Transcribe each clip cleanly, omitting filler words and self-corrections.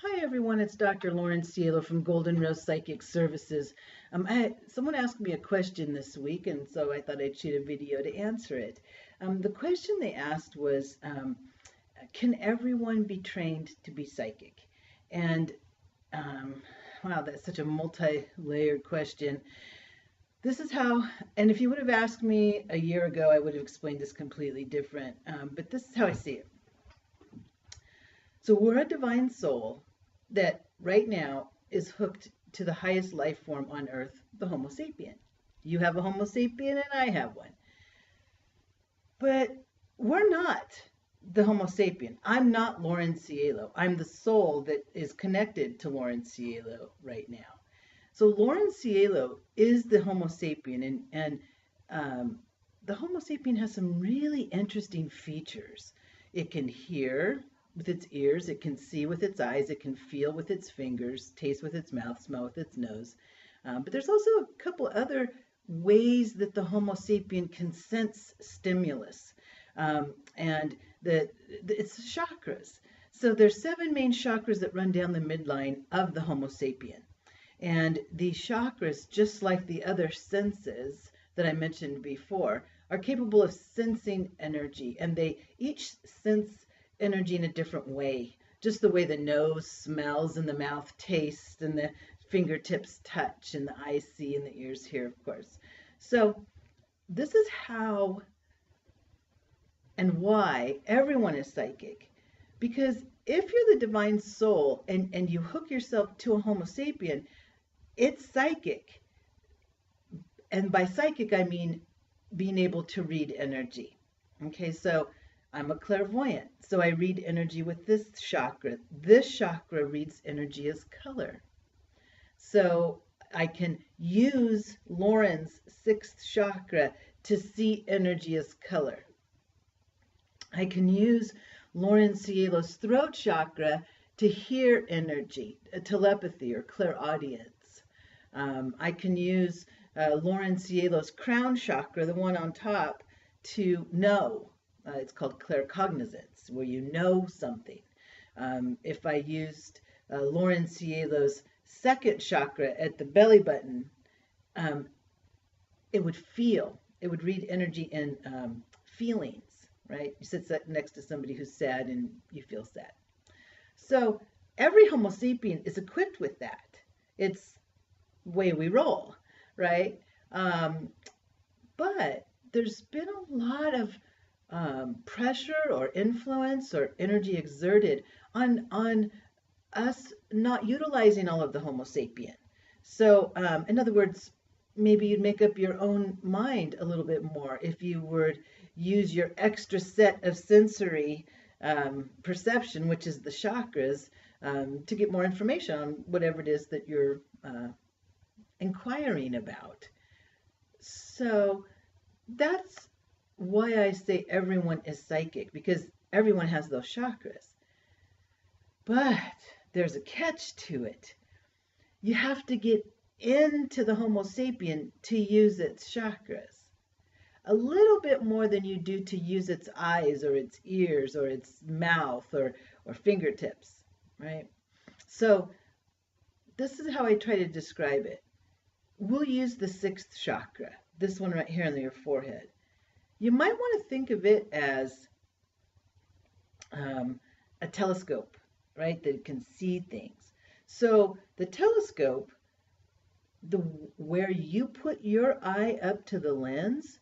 Hi everyone, it's Dr. Lauren Cielo from Golden Rose Psychic Services. Someone asked me a question this week, and so I thought I'd shoot a video to answer it. The question they asked was, can everyone be trained to be psychic? And wow, that's such a multi-layered question. This is how, and if you would have asked me a year ago, I would have explained this completely different, but this is how I see it. So we're a divine soul that right now is hooked to the highest life form on earth, the Homo sapien. You have a Homo sapien and I have one. But we're not the Homo sapien. I'm not Lauren Cielo. I'm the soul that is connected to Lauren Cielo right now. So Lauren Cielo is the Homo sapien, and the Homo sapien has some really interesting features. It can hear with its ears, it can see with its eyes, it can feel with its fingers, taste with its mouth, smell with its nose. But there's also a couple other ways that the Homo sapien can sense stimulus, and it's chakras. So there's 7 main chakras that run down the midline of the Homo sapien. And these chakras, just like the other senses that I mentioned before, are capable of sensing energy, and they each sense energy in a different way, just the way the nose smells and the mouth tastes and the fingertips touch and the eyes see and the ears hear, of course. So this is how and why everyone is psychic. Because if you're the divine soul and you hook yourself to a Homo sapien, it's psychic. And by psychic, I mean being able to read energy. Okay, so I'm a clairvoyant, so I read energy with this chakra. This chakra reads energy as color. So I can use Lauren's 6th chakra to see energy as color. I can use Lauren Cielo's throat chakra to hear energy, telepathy or clairaudience. I can use Lauren Cielo's crown chakra, the one on top, to know. It's called claircognizance, where you know something. If I used Lauren Cielo's 2nd chakra at the belly button, it would feel. It would read energy in feelings, right? You sit next to somebody who's sad and you feel sad. So every Homo sapien is equipped with that. It's the way we roll, right? But there's been a lot of pressure or influence or energy exerted on us not utilizing all of the Homo sapien. So in other words, maybe you'd make up your own mind a little bit more if you would use your extra set of sensory perception, which is the chakras, to get more information on whatever it is that you're inquiring about. So that's why I say everyone is psychic, because everyone has those chakras. But there's a catch to it. You have to get into the Homo sapien to use its chakras. A little bit more than you do to use its eyes or its ears or its mouth or fingertips, right? So this is how I try to describe it. We'll use the 6th chakra, this one right here on your forehead. You might want to think of it as a telescope, right, that can see things. So the telescope, where you put your eye up to the lens,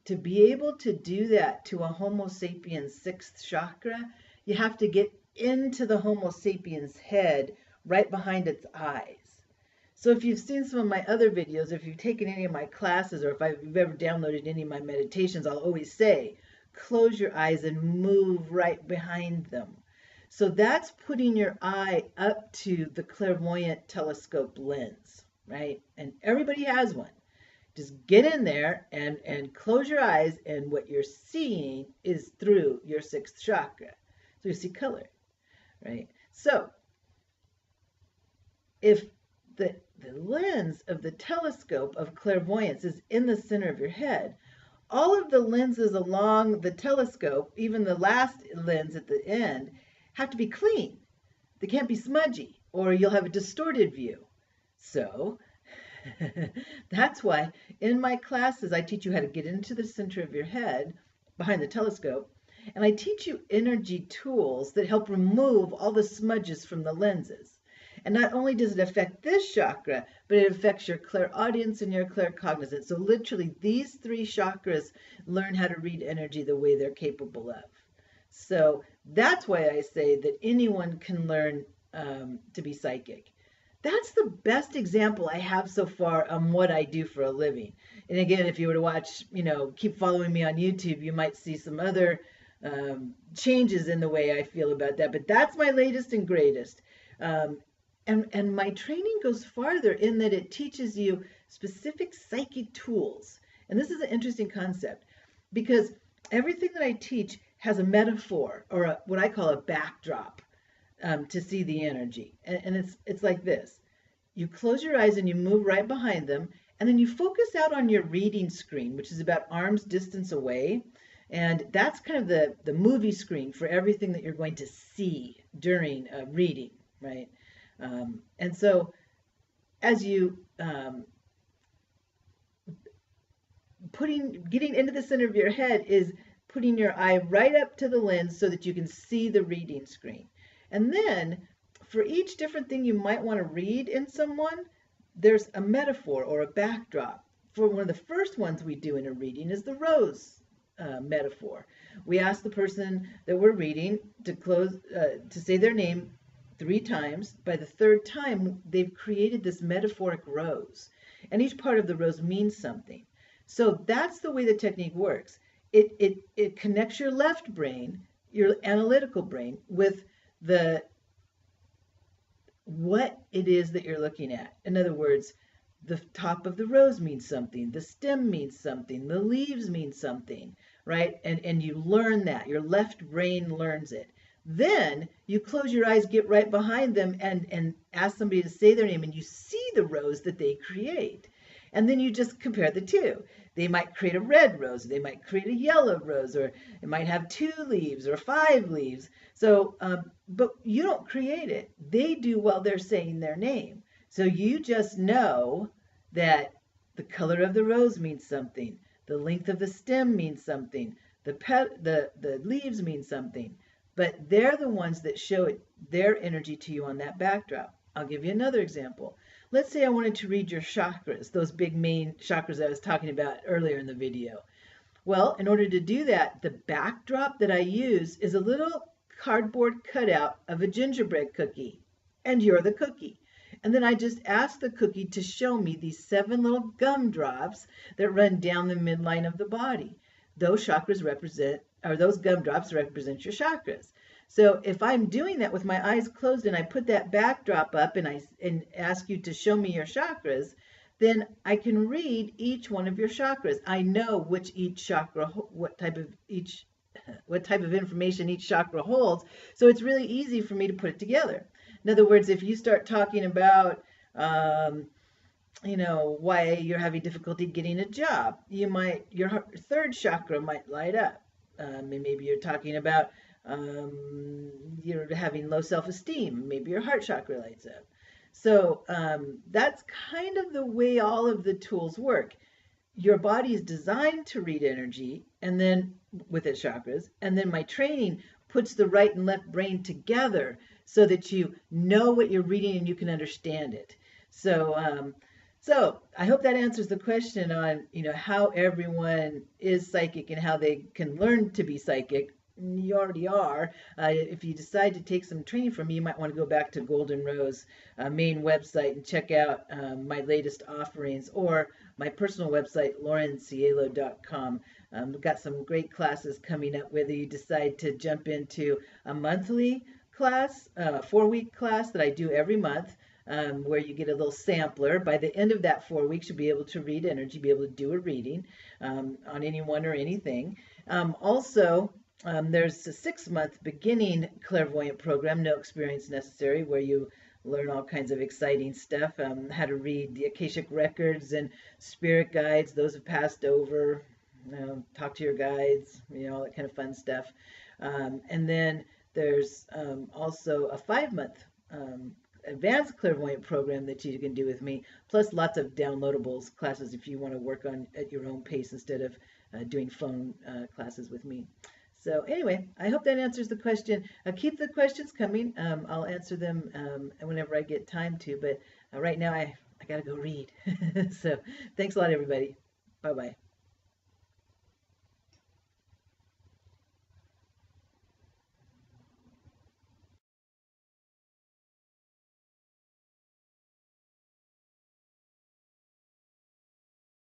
to be able to do that to a Homo sapiens 6th chakra, you have to get into the Homo sapiens head right behind its eyes. So if you've seen some of my other videos, if you've taken any of my classes, or if you've ever downloaded any of my meditations, I'll always say, close your eyes and move right behind them. So that's putting your eye up to the clairvoyant telescope lens, right? And everybody has one. Just get in there and close your eyes, and what you're seeing is through your 6th chakra. So you see color, right? So if the lens of the telescope of clairvoyance is in the center of your head, all of the lenses along the telescope, even the last lens at the end, have to be clean. they can't be smudgy, or you'll have a distorted view. So that's why in my classes I teach you how to get into the center of your head behind the telescope, and I teach you energy tools that help remove all the smudges from the lenses. And not only does it affect this chakra, but it affects your clairaudience and your claircognizance. So literally these three chakras learn how to read energy the way they're capable of. So that's why I say that anyone can learn to be psychic. That's the best example I have so far on what I do for a living. And again, if you were to watch, keep following me on YouTube, you might see some other changes in the way I feel about that. But that's my latest and greatest. And my training goes farther in that it teaches you specific psychic tools. And this is an interesting concept because everything that I teach has a metaphor or what I call a backdrop to see the energy. And it's like this. You close your eyes and you move right behind them, and then you focus out on your reading screen, which is about arm's distance away. And that's kind of the movie screen for everything that you're going to see during reading, right? And so as you getting into the center of your head is putting your eye right up to the lens so that you can see the reading screen. And then for each different thing you might want to read in someone, there's a metaphor or a backdrop. For one of the first ones we do in a reading is the rose metaphor. We ask the person that we're reading to say their name 3 times. By the 3rd time, they've created this metaphoric rose. And each part of the rose means something. So that's the way the technique works. It connects your left brain, your analytical brain, with what it is that you're looking at. In other words, the top of the rose means something, the stem means something, the leaves mean something, right? And you learn that. Your left brain learns it. Then you close your eyes, get right behind them, and ask somebody to say their name, and you see the rose that they create. And then you just compare the two. They might create a red rose, or they might create a yellow rose, or it might have 2 leaves or 5 leaves. So, but you don't create it. They do while they're saying their name. So you just know that the color of the rose means something. The length of the stem means something. The leaves mean something. But they're the ones that show their energy to you on that backdrop. I'll give you another example. Let's say I wanted to read your chakras, those big main chakras I was talking about earlier in the video. Well, in order to do that, the backdrop that I use is a little cardboard cutout of a gingerbread cookie. And you're the cookie. And then I just ask the cookie to show me these 7 little gumdrops that run down the midline of the body. Those those gumdrops represent your chakras. So if I'm doing that with my eyes closed and I put that backdrop up and ask you to show me your chakras, then I can read each one of your chakras. I know which each chakra, what type of information each chakra holds. So it's really easy for me to put it together. In other words, if you start talking about, why you're having difficulty getting a job, your 3rd chakra might light up. Maybe you're talking about you're having low self-esteem. Maybe your heart chakra lights up. So that's kind of the way all of the tools work. Your body is designed to read energy, and then with its chakras, and then my training puts the right and left brain together so that you know what you're reading and you can understand it. So I hope that answers the question on how everyone is psychic and how they can learn to be psychic. You already are. If you decide to take some training from me, you might want to go back to Golden Rose main website and check out my latest offerings, or my personal website, laurencielo.com. We've got some great classes coming up, whether you decide to jump into a monthly class, a 4-week class that I do every month, where you get a little sampler. By the end of that 4 weeks, you'll be able to read energy, be able to do a reading on anyone or anything. There's a 6-month beginning clairvoyant program, No Experience Necessary, where you learn all kinds of exciting stuff, how to read the Akashic records and spirit guides, those have passed over, talk to your guides, all that kind of fun stuff. And then there's also a 5-month advanced clairvoyant program that you can do with me, plus lots of downloadables classes if you want to work on at your own pace instead of doing phone classes with me. So anyway, I hope that answers the question. Keep the questions coming. I'll answer them whenever I get time to, but right now I got to go read. So thanks a lot, everybody. Bye-bye.